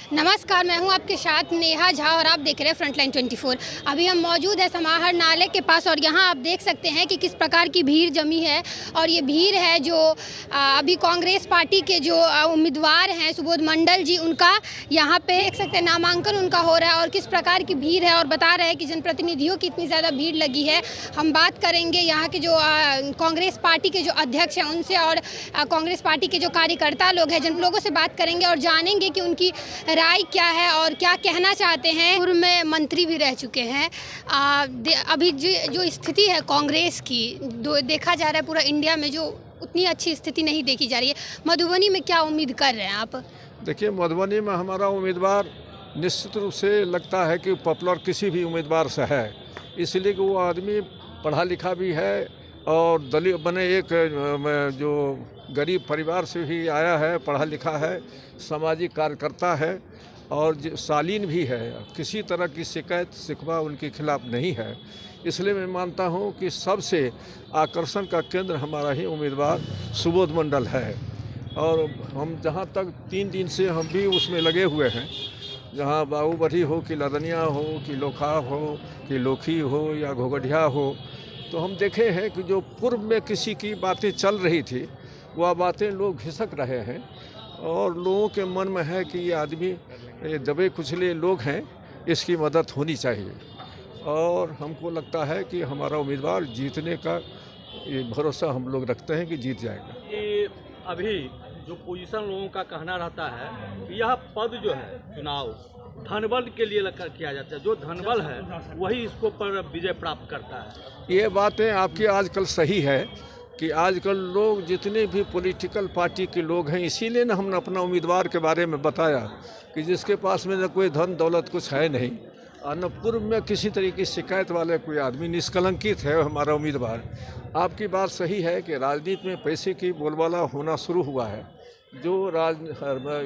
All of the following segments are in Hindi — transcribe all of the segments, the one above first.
नमस्कार, मैं हूं आपके साथ नेहा झा और आप देख रहे हैं फ्रंटलाइन 24। अभी हम मौजूद है समाहर नाले के पास और यहां आप देख सकते हैं कि किस प्रकार की भीड़ जमी है। और ये भीड़ है जो अभी कांग्रेस पार्टी के जो उम्मीदवार हैं सुबोध मंडल जी, उनका यहां पे देख सकते हैं नामांकन उनका हो रहा है और किस प्रकार की भीड़ है। और बता रहे हैं कि जनप्रतिनिधियों की इतनी ज़्यादा भीड़ लगी है। हम बात करेंगे यहाँ के जो कांग्रेस पार्टी के जो अध्यक्ष हैं उनसे और कांग्रेस पार्टी के जो कार्यकर्ता लोग हैं, जिन लोगों से बात करेंगे और जानेंगे कि उनकी राय क्या है और क्या कहना चाहते हैं। पूर्व में मंत्री भी रह चुके हैं। अभी जो स्थिति है कांग्रेस की, देखा जा रहा है पूरा इंडिया में जो उतनी अच्छी स्थिति नहीं देखी जा रही है। मधुबनी में क्या उम्मीद कर रहे हैं आप? देखिए, मधुबनी में हमारा उम्मीदवार निश्चित रूप से लगता है कि पॉपुलर किसी भी उम्मीदवार से है, इसलिए कि वो आदमी पढ़ा लिखा भी है और दलित बने एक जो गरीब परिवार से भी आया है, पढ़ा लिखा है, सामाजिक कार्यकर्ता है और शालीन भी है। किसी तरह की शिकायत शिकवा उनके खिलाफ नहीं है। इसलिए मैं मानता हूं कि सबसे आकर्षण का केंद्र हमारा ही उम्मीदवार सुबोध मंडल है। और हम जहां तक 3 दिन से हम भी उसमें लगे हुए हैं, जहां बाबूबढ़ी हो कि लदनिया हो कि लोखा हो कि लोखी हो या घोगढ़िया हो, तो हम देखे हैं कि जो पूर्व में किसी की बातें चल रही थी वह बातें लोग घिसक रहे हैं और लोगों के मन में है कि ये आदमी दबे कुचले लोग हैं, इसकी मदद होनी चाहिए। और हमको लगता है कि हमारा उम्मीदवार जीतने का ये भरोसा हम लोग रखते हैं कि जीत जाएगा। ये अभी जो पोजीशन लोगों का कहना रहता है कि यह पद जो है चुनाव धनबल के लिए किया जाता है, जो धनबल है वही इसको पर विजय प्राप्त करता है। ये बातें आपकी आजकल सही है कि आजकल लोग जितने भी पॉलिटिकल पार्टी के लोग हैं, इसीलिए ना हमने अपना उम्मीदवार के बारे में बताया कि जिसके पास में न कोई धन दौलत कुछ है नहीं और न पूर्व में किसी तरीके की शिकायत वाले कोई आदमी, निष्कलंकित है हमारा उम्मीदवार। आपकी बात सही है कि राजनीति में पैसे की बोलबाला होना शुरू हुआ है, जो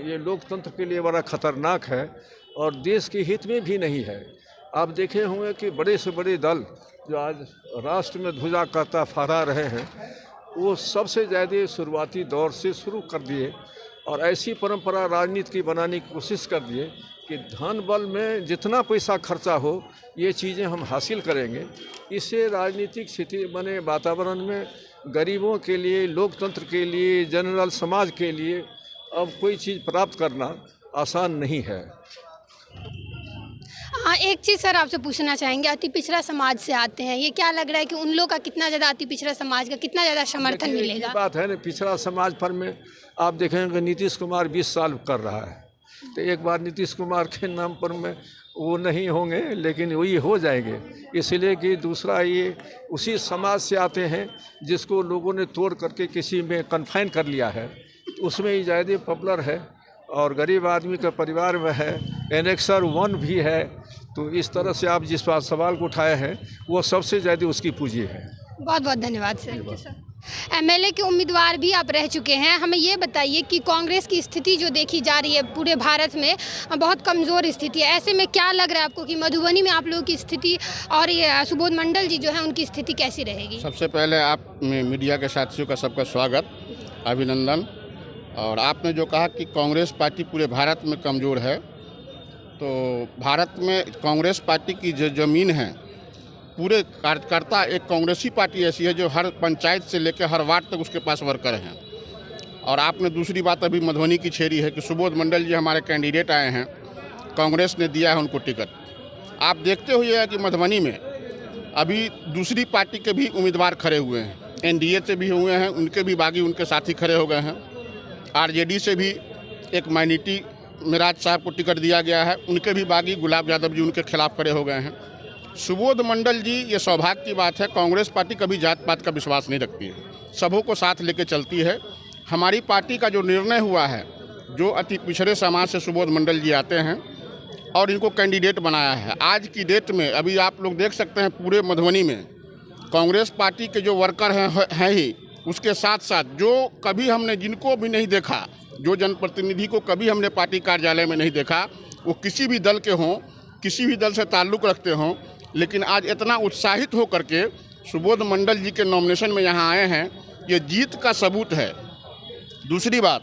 ये लोकतंत्र के लिए बड़ा खतरनाक है और देश के हित में भी नहीं है। आप देखे होंगे कि बड़े से बड़े दल जो आज राष्ट्र में ध्वजा करता फहरा रहे हैं, वो सबसे ज़्यादा शुरुआती दौर से शुरू कर दिए और ऐसी परंपरा राजनीति की बनाने की कोशिश कर दिए कि धन बल में जितना पैसा खर्चा हो ये चीज़ें हम हासिल करेंगे। इससे राजनीतिक स्थिति बने वातावरण में गरीबों के लिए, लोकतंत्र के लिए, जनरल समाज के लिए अब कोई चीज़ प्राप्त करना आसान नहीं है। हाँ, एक चीज़ सर आपसे पूछना चाहेंगे, अति पिछड़ा समाज से आते हैं, ये क्या लग रहा है कि उन लोग का कितना ज़्यादा अति पिछड़ा समाज का कितना ज़्यादा समर्थन मिलेगा? बात है ना, पिछड़ा समाज पर में आप देखेंगे नीतीश कुमार 20 साल कर रहा है, तो एक बार नीतीश कुमार के नाम पर में वो नहीं होंगे, लेकिन वही हो जाएंगे। इसलिए कि दूसरा ये उसी समाज से आते हैं जिसको लोगों ने तोड़ करके किसी में कन्फाइन कर लिया है, उसमें ही ज़्यादा पॉपुलर है और गरीब आदमी का परिवार में है, एनेक्सर 1 भी है। तो इस तरह से आप जिस बात सवाल को उठाए हैं वो सबसे ज़्यादा उसकी पूंजी है। बहुत बहुत धन्यवाद सर। एमएलए के उम्मीदवार भी आप रह चुके हैं, हमें ये बताइए कि कांग्रेस की स्थिति जो देखी जा रही है पूरे भारत में बहुत कमज़ोर स्थिति है, ऐसे में क्या लग रहा है आपको कि मधुबनी में आप लोगों की स्थिति और ये सुबोध मंडल जी जो है उनकी स्थिति कैसी रहेगी? सबसे पहले आप मीडिया के साथियों का सबका स्वागत, अभिनंदन। और आपने जो कहा कि कांग्रेस पार्टी पूरे भारत में कमज़ोर है, तो भारत में कांग्रेस पार्टी की जो ज़मीन है, पूरे कार्यकर्ता एक कांग्रेसी पार्टी ऐसी है जो हर पंचायत से लेकर हर वार्ड तक उसके पास वर्कर हैं। और आपने दूसरी बात अभी मधुबनी की छेड़ी है कि सुबोध मंडल जी हमारे कैंडिडेट आए हैं, कांग्रेस ने दिया है उनको टिकट। आप देखते हुए कि मधुबनी में अभी दूसरी पार्टी के भी उम्मीदवार खड़े हुए हैं, एनडीए से भी हुए हैं, उनके भी बागी उनके साथी खड़े हो गए हैं। आरजेडी से भी एक माइनॉरिटी मिराज साहब को टिकट दिया गया है, उनके भी बागी गुलाब यादव जी उनके खिलाफ खड़े हो गए हैं। सुबोध मंडल जी, ये सौभाग्य की बात है, कांग्रेस पार्टी कभी जात पात का विश्वास नहीं रखती है, सबों को साथ लेके चलती है। हमारी पार्टी का जो निर्णय हुआ है, जो अति पिछड़े समाज से सुबोध मंडल जी आते हैं और इनको कैंडिडेट बनाया है। आज की डेट में अभी आप लोग देख सकते हैं पूरे मधुबनी में कांग्रेस पार्टी के जो वर्कर हैं ही, उसके साथ साथ जो कभी हमने जिनको भी नहीं देखा, जो जनप्रतिनिधि को कभी हमने पार्टी कार्यालय में नहीं देखा, वो किसी भी दल के हों, किसी भी दल से ताल्लुक़ रखते हों, लेकिन आज इतना उत्साहित हो करके सुबोध मंडल जी के नॉमिनेशन में यहाँ आए हैं, ये जीत का सबूत है। दूसरी बात,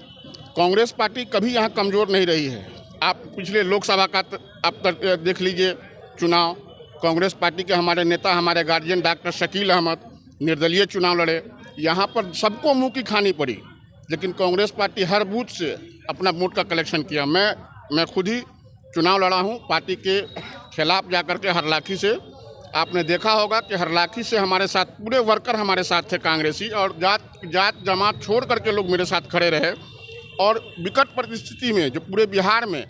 कांग्रेस पार्टी कभी यहाँ कमज़ोर नहीं रही है। आप पिछले लोकसभा का आप देख लीजिए चुनाव, कांग्रेस पार्टी के हमारे नेता, हमारे गार्जियन डॉक्टर शकील अहमद निर्दलीय चुनाव लड़े। यहाँ पर सबको मुंह की खानी पड़ी, लेकिन कांग्रेस पार्टी हर बूथ से अपना वोट का कलेक्शन किया। मैं खुद ही चुनाव लड़ा हूँ पार्टी के खिलाफ जाकर के हरलाखी से। आपने देखा होगा कि हरलाखी से हमारे साथ पूरे वर्कर हमारे साथ थे कांग्रेसी, और जात जमात छोड़ करके लोग मेरे साथ खड़े रहे। और विकट परिस्थिति में जो पूरे बिहार में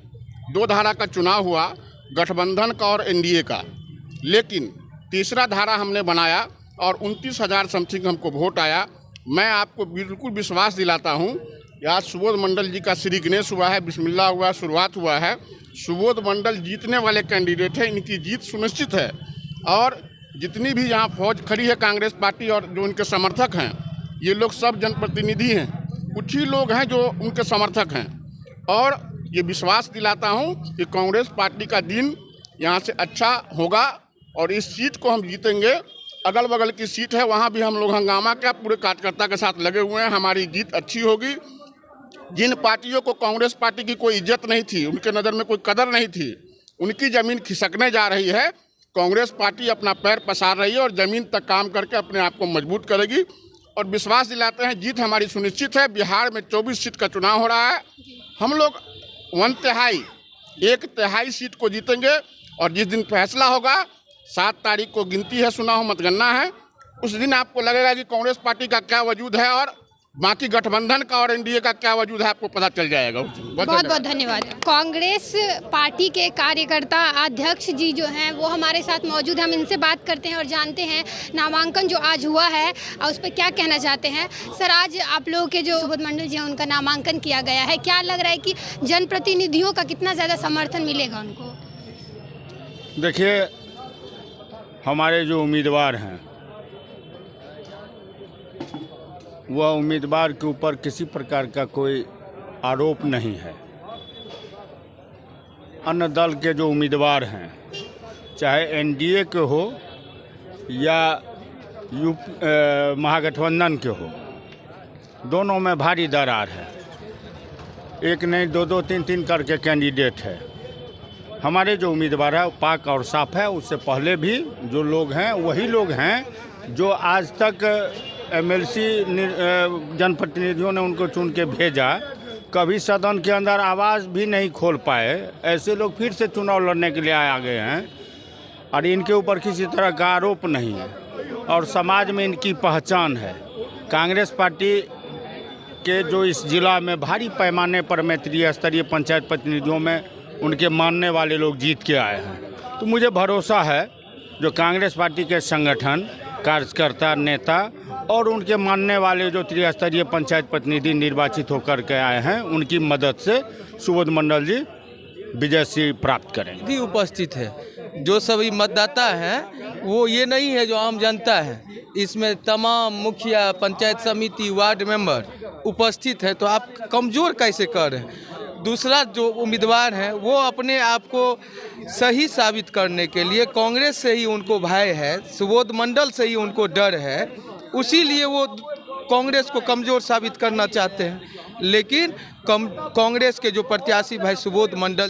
2 धारा का चुनाव हुआ, गठबंधन का और एनडीए का, लेकिन तीसरा धारा हमने बनाया और 29,000 समथिंग हमको वोट आया। मैं आपको बिल्कुल विश्वास दिलाता हूँ, आज सुबोध मंडल जी का श्री गणेश हुआ है, बिस्मिल्लाह हुआ, शुरुआत हुआ है। सुबोध मंडल जीतने वाले कैंडिडेट हैं, इनकी जीत सुनिश्चित है। और जितनी भी यहाँ फौज खड़ी है कांग्रेस पार्टी और जो उनके समर्थक हैं, ये लोग सब जनप्रतिनिधि हैं, कुछ ही लोग हैं जो उनके समर्थक हैं। और ये विश्वास दिलाता हूँ कि कांग्रेस पार्टी का दिन यहाँ से अच्छा होगा और इस सीट को हम जीतेंगे। अगल बगल की सीट है, वहाँ भी हम लोग हंगामा का पूरे कार्यकर्ता के साथ लगे हुए हैं। हमारी जीत अच्छी होगी। जिन पार्टियों को कांग्रेस पार्टी की कोई इज्जत नहीं थी, उनके नज़र में कोई कदर नहीं थी, उनकी ज़मीन खिसकने जा रही है। कांग्रेस पार्टी अपना पैर पसार रही है और ज़मीन तक काम करके अपने आप को मजबूत करेगी। और विश्वास दिलाते हैं, जीत हमारी सुनिश्चित है। बिहार में 24 सीट का चुनाव हो रहा है, हम लोग 1/3 सीट को जीतेंगे। और जिस दिन फैसला होगा, 7 तारीख को गिनती है, सुना हो मतगणना है, उस दिन आपको लगेगा कि कांग्रेस पार्टी का क्या वजूद है और बाकी गठबंधन का और एनडीए का क्या वजूद है, आपको पता चल जाएगा। बहुत बहुत धन्यवाद। कांग्रेस पार्टी के कार्यकर्ता अध्यक्ष जी जो हैं वो हमारे साथ मौजूद हैं, हम इनसे बात करते हैं और जानते हैं नामांकन जो आज हुआ है और उस पर क्या कहना चाहते हैं। सर, आज आप लोगों के जो सुबोध मंडल जी हैं उनका नामांकन किया गया है, क्या लग रहा है कि जनप्रतिनिधियों का कितना ज़्यादा समर्थन मिलेगा उनको? देखिए, हमारे जो उम्मीदवार हैं वह उम्मीदवार के ऊपर किसी प्रकार का कोई आरोप नहीं है। अन्य दल के जो उम्मीदवार हैं, चाहे एनडीए के हो या महागठबंधन के हो, दोनों में भारी दरार है। एक नहीं, 2-2, 3-3 करके कैंडिडेट है। हमारे जो उम्मीदवार है वो पाक और साफ है। उससे पहले भी जो लोग हैं वही लोग हैं जो आज तक एमएलसी जनप्रतिनिधियों ने उनको चुन के भेजा, कभी सदन के अंदर आवाज़ भी नहीं खोल पाए। ऐसे लोग फिर से चुनाव लड़ने के लिए आ गए हैं और इनके ऊपर किसी तरह का आरोप नहीं है और समाज में इनकी पहचान है। कांग्रेस पार्टी के जो इस जिला में भारी पैमाने पर में त्रिस्तरीय पंचायत प्रतिनिधियों में उनके मानने वाले लोग जीत के आए हैं, तो मुझे भरोसा है जो कांग्रेस पार्टी के संगठन, कार्यकर्ता, नेता और उनके मानने वाले जो त्रिस्तरीय पंचायत प्रतिनिधि निर्वाचित होकर के आए हैं, उनकी मदद से सुबोध मंडल जी विजय श्री प्राप्त करेंगे। भी उपस्थित है। जो सभी मतदाता हैं वो ये नहीं है जो आम जनता है, इसमें तमाम मुखिया, पंचायत समिति, वार्ड मेंबर उपस्थित है, तो आप कमज़ोर कैसे कर रहे हैं? दूसरा जो उम्मीदवार हैं वो अपने आप को सही साबित करने के लिए कांग्रेस से ही उनको भय है, सुबोध मंडल से ही उनको डर है, उसी लिए वो कांग्रेस को कमज़ोर साबित करना चाहते हैं। लेकिन कांग्रेस के जो प्रत्याशी भाई सुबोध मंडल